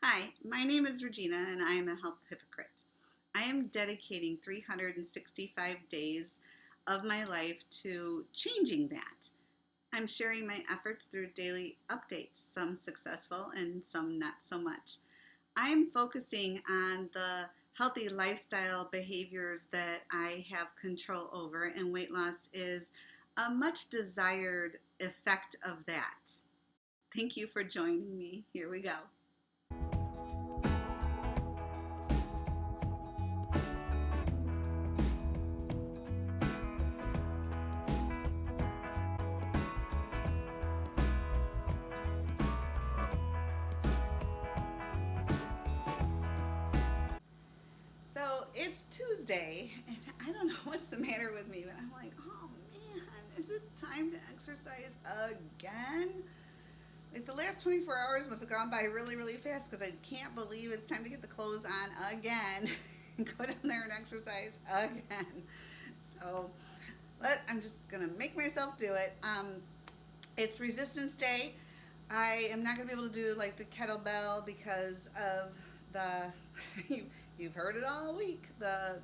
Hi, my name is Regina and I am a health hypocrite. I am dedicating 365 days of my life to changing that. I'm sharing my efforts through daily updates, some successful and some not so much. I'm focusing on the healthy lifestyle behaviors that I have control over, and weight loss is a much desired effect of that. Thank you for joining me. Here we go. So it's Tuesday, and I don't know what's the matter with me, but I'm like, oh man, is it time to exercise again? Like the last 24 hours must have gone by really, really fast because I can't believe it's time to get the clothes on again and go down there and exercise again. So, but I'm just gonna make myself do it. It's Resistance Day. I am not going to be able to do like the kettlebell because of the you've heard it all week, the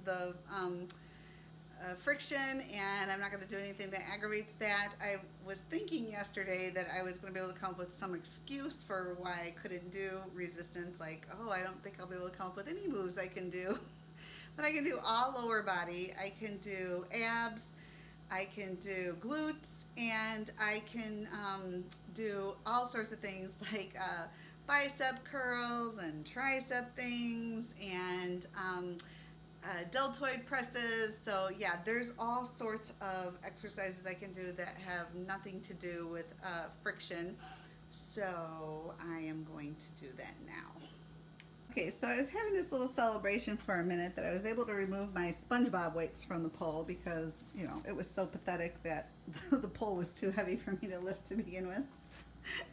friction, and I'm not going to do anything that aggravates that. I was thinking yesterday that I was going to be able to come up with some excuse for why I couldn't do resistance, like, oh, I don't think I'll be able to come up with any moves I can do. But I can do all lower body. I can do abs, I can do glutes, and I can do all sorts of things like bicep curls and tricep things and deltoid presses. So yeah, there's all sorts of exercises I can do that have nothing to do with friction. So I am going to do that now. Okay, so I was having this little celebration for a minute that I was able to remove my SpongeBob weights from the pole because, it was so pathetic that the pole was too heavy for me to lift to begin with.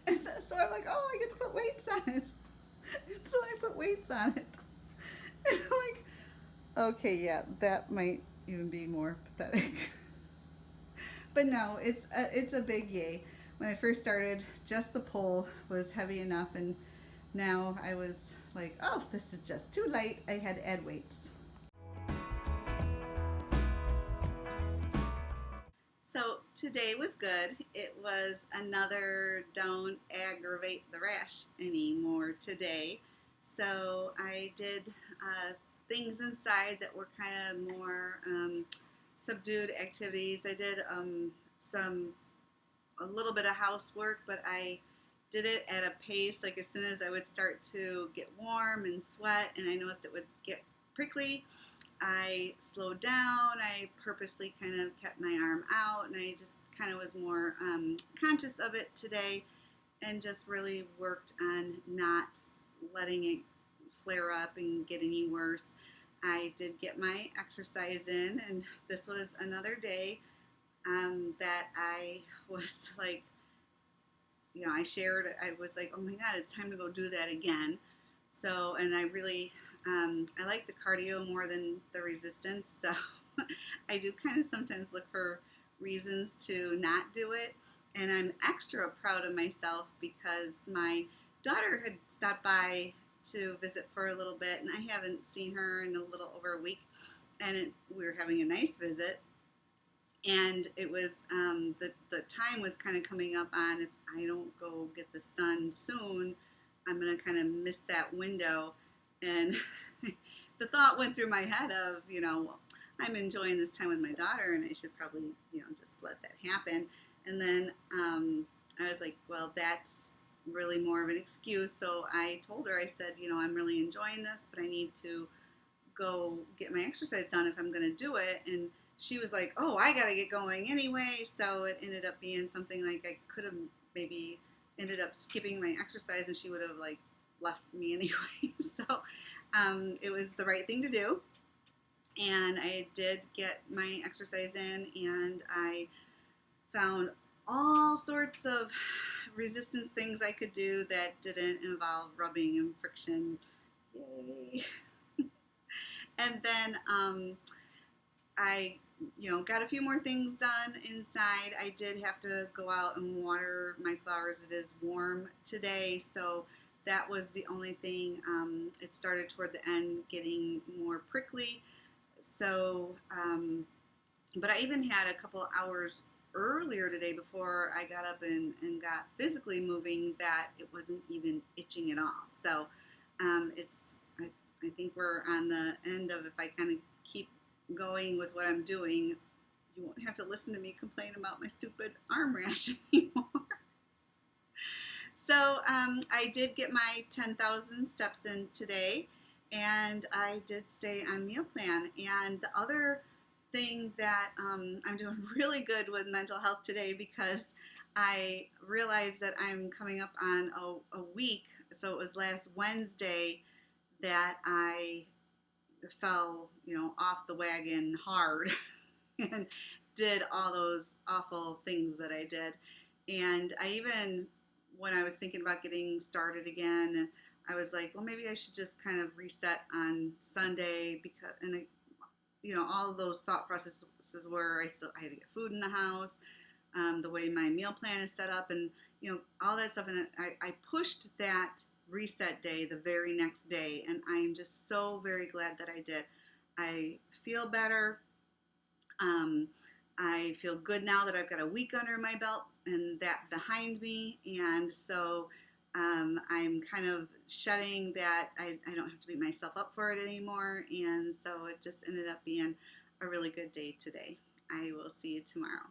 And so I'm like, oh, I get to put weights on it. So I put weights on it. And I'm like, okay, yeah, that might even be more pathetic. But no, it's a big yay. When I first started, just the pole was heavy enough, and now I was like, oh, this is just too light. I had to add weights. So today was good. It was another don't aggravate the rash anymore today. So I did things inside that were kind of more subdued activities. I did a little bit of housework, but I did it at a pace. Like as soon as I would start to get warm and sweat, and I noticed it would get prickly, I slowed down. I purposely kind of kept my arm out, and I just kind of was more conscious of it today, and just really worked on not letting it flare up and get any worse. I did get my exercise in, and this was another day that I was like, I shared, I was like, oh my God, it's time to go do that again. So, and I really, I like the cardio more than the resistance. So I do kind of sometimes look for reasons to not do it. And I'm extra proud of myself because my daughter had stopped by to visit for a little bit, and I haven't seen her in a little over a week. And we were having a nice visit, and it was the time was kind of coming up on, if I don't go get this done soon, I'm gonna kind of miss that window. And the thought went through my head of, I'm enjoying this time with my daughter, and I should probably, just let that happen. And then I was like, well, that's really more of an excuse. So I told her, I said, I'm really enjoying this, but I need to go get my exercise done if I'm going to do it. And she was like, oh, I got to get going anyway. So it ended up being something like I could have maybe ended up skipping my exercise, and she would have like left me anyway. So it was the right thing to do. And I did get my exercise in, and I found all sorts of resistance things I could do that didn't involve rubbing and friction. Yay. And then I, got a few more things done inside. I did have to go out and water my flowers. It is warm today, so that was the only thing. It started toward the end getting more prickly. So, but I even had a couple hours earlier today before I got up and got physically moving that it wasn't even itching at all. So I think we're on the end of, if I kind of keep going with what I'm doing, you won't have to listen to me complain about my stupid arm rash anymore. So I did get my 10,000 steps in today, and I did stay on meal plan. And the other thing that I'm doing really good with mental health today, because I realized that I'm coming up on a week. So it was last Wednesday that I fell, off the wagon hard and did all those awful things that I did. And I even, when I was thinking about getting started again, I was like, well, maybe I should just kind of reset on Sunday, because, and all of those thought processes were I had to get food in the house, the way my meal plan is set up, and all that stuff. And I pushed that reset day the very next day, and I am just so very glad that I did. I feel better. I feel good now that I've got a week under my belt and that behind me, and so I'm kind of shedding that I don't have to beat myself up for it anymore, and so it just ended up being a really good day today. I will see you tomorrow.